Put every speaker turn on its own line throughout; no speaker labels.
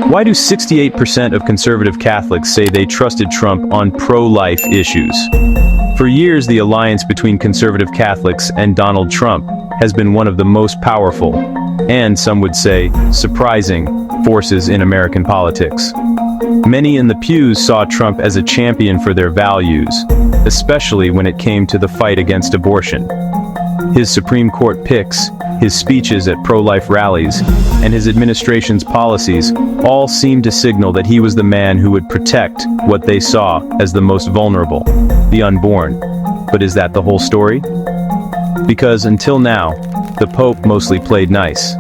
Why do 68% of conservative Catholics say they trusted Trump on pro-life issues? For years, the alliance between conservative Catholics and Donald Trump has been one of the most powerful, and some would say, surprising, forces in American politics. Many in the pews saw Trump as a champion for their values, especially when it came to the fight against abortion. His Supreme Court picks, his speeches at pro-life rallies, and his administration's policies all seemed to signal that he was the man who would protect what they saw as the most vulnerable, the unborn. But is that the whole story? Because until now, the Pope mostly played nice.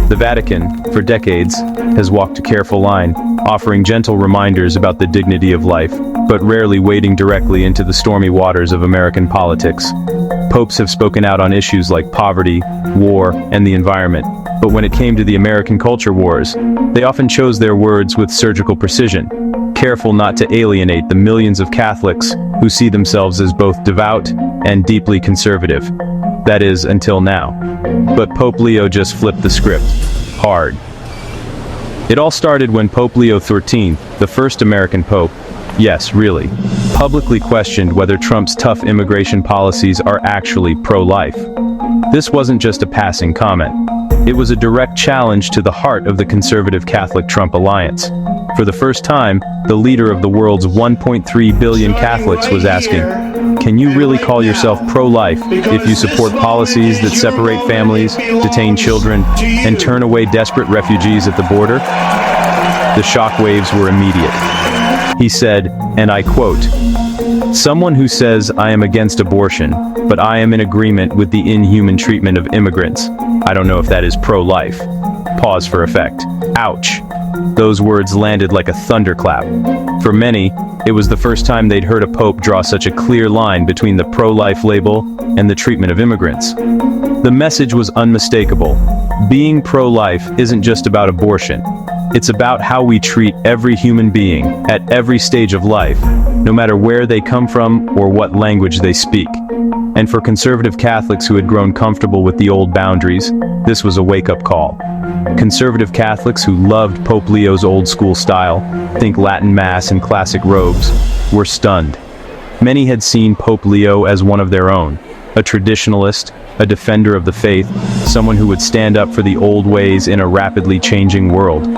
The Vatican, for decades, has walked a careful line, offering gentle reminders about the dignity of life, but rarely wading directly into the stormy waters of American politics. Popes have spoken out on issues like poverty, war, and the environment, but when it came to the American culture wars, they often chose their words with surgical precision, careful not to alienate the millions of Catholics who see themselves as both devout and deeply conservative. That is, until now. But Pope Leo just flipped the script. Hard. It all started when Pope Leo XIII, the first American pope, yes, really, publicly questioned whether Trump's tough immigration policies are actually pro-life. This wasn't just a passing comment. It was a direct challenge to the heart of the conservative Catholic-Trump alliance. For the first time, the leader of the world's 1.3 billion Catholics was asking, can you really call yourself pro-life if you support policies that separate families, detain children, and turn away desperate refugees at the border? The shockwaves were immediate. He said, and I quote, "Someone who says I am against abortion, but I am in agreement with the inhuman treatment of immigrants. I don't know if that is pro-life." Pause for effect. Ouch. Those words landed like a thunderclap. For many, it was the first time they'd heard a pope draw such a clear line between the pro-life label and the treatment of immigrants. The message was unmistakable. Being pro-life isn't just about abortion. It's about how we treat every human being at every stage of life, no matter where they come from or what language they speak. And for conservative Catholics who had grown comfortable with the old boundaries, this was a wake-up call. Conservative Catholics who loved Pope Leo's old-school style, think Latin Mass and classic robes, were stunned. Many had seen Pope Leo as one of their own, a traditionalist, a defender of the faith, someone who would stand up for the old ways in a rapidly changing world.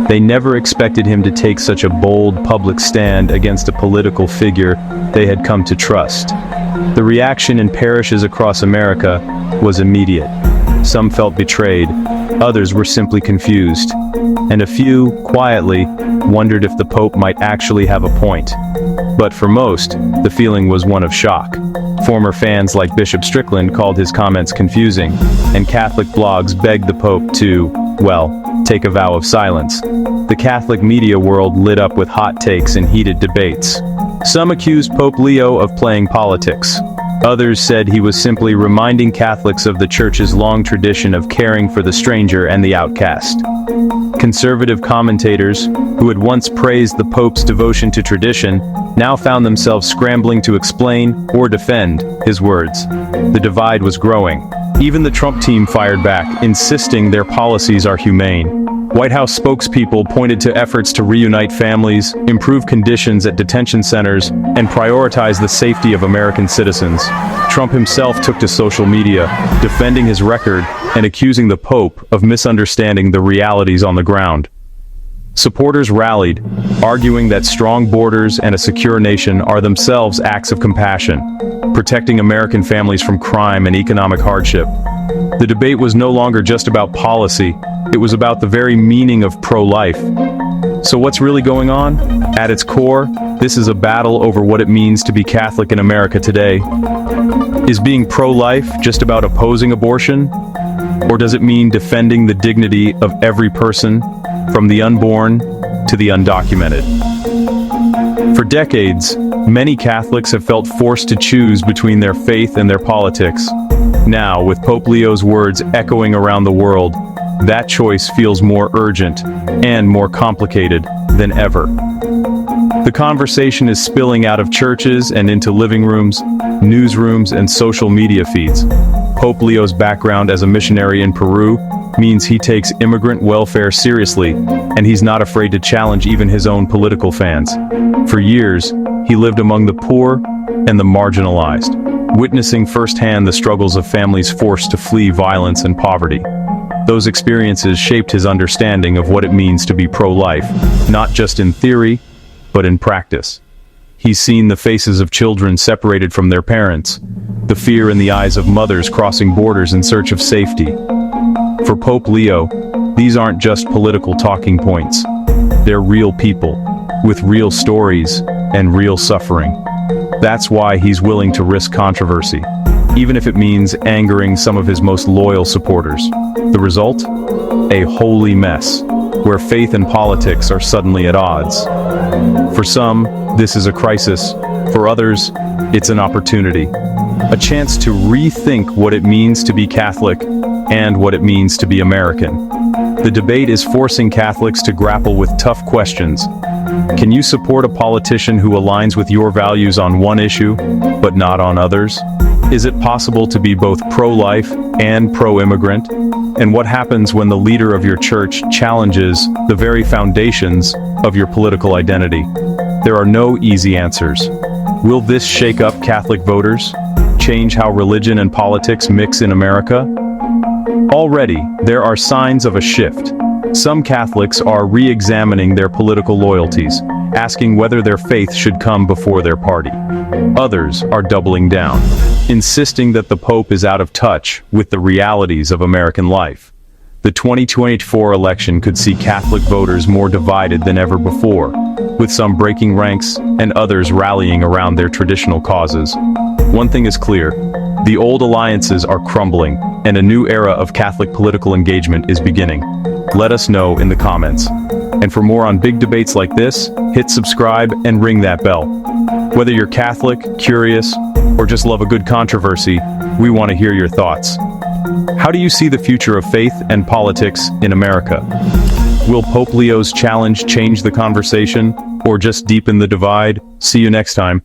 They never expected him to take such a bold public stand against a political figure they had come to trust. The reaction in parishes across America was immediate. Some felt betrayed, others were simply confused, and a few, quietly, wondered if the Pope might actually have a point. But for most, the feeling was one of shock. Former fans like Bishop Strickland called his comments confusing, and Catholic blogs begged the Pope to, well, take a vow of silence. The Catholic media world lit up with hot takes and heated debates. Some accused Pope Leo of playing politics. Others said he was simply reminding Catholics of the Church's long tradition of caring for the stranger and the outcast. Conservative commentators, who had once praised the Pope's devotion to tradition, now found themselves scrambling to explain or defend his words. The divide was growing. Even the Trump team fired back, insisting their policies are humane. White House spokespeople pointed to efforts to reunite families, improve conditions at detention centers, and prioritize the safety of American citizens. Trump himself took to social media, defending his record and accusing the Pope of misunderstanding the realities on the ground. Supporters rallied, arguing that strong borders and a secure nation are themselves acts of compassion, protecting American families from crime and economic hardship. The debate was no longer just about policy, it was about the very meaning of pro-life. So what's really going on? At its core, this is a battle over what it means to be Catholic in America today. Is being pro-life just about opposing abortion? Or does it mean defending the dignity of every person, from the unborn to the undocumented? For decades, many Catholics have felt forced to choose between their faith and their politics. Now, with Pope Leo's words echoing around the world, that choice feels more urgent and more complicated than ever. The conversation is spilling out of churches and into living rooms, newsrooms, and social media feeds. Pope Leo's background as a missionary in Peru means he takes immigrant welfare seriously, and he's not afraid to challenge even his own political fans. For years, he lived among the poor and the marginalized, witnessing firsthand the struggles of families forced to flee violence and poverty. Those experiences shaped his understanding of what it means to be pro-life, not just in theory, but in practice. He's seen the faces of children separated from their parents, the fear in the eyes of mothers crossing borders in search of safety. For Pope Leo, these aren't just political talking points. They're real people, with real stories and real suffering. That's why he's willing to risk controversy, even if it means angering some of his most loyal supporters. The result? A holy mess, where faith and politics are suddenly at odds. For some, this is a crisis. For others, it's an opportunity. A chance to rethink what it means to be Catholic and what it means to be American. The debate is forcing Catholics to grapple with tough questions. Can you support a politician who aligns with your values on one issue, but not on others? Is it possible to be both pro-life and pro-immigrant? And what happens when the leader of your church challenges the very foundations of your political identity? There are no easy answers. Will this shake up Catholic voters? Change how religion and politics mix in America? Already, there are signs of a shift. Some Catholics are re-examining their political loyalties, asking whether their faith should come before their party. Others are doubling down, insisting that the Pope is out of touch with the realities of American life. The 2024 election could see Catholic voters more divided than ever before, with some breaking ranks and others rallying around their traditional causes. One thing is clear: the old alliances are crumbling, and a new era of Catholic political engagement is beginning. Let us know in the comments. And for more on big debates like this, hit subscribe and ring that bell. Whether you're Catholic, curious, or just love a good controversy, we want to hear your thoughts. How do you see the future of faith and politics in America? Will Pope Leo's challenge change the conversation, or just deepen the divide? See you next time.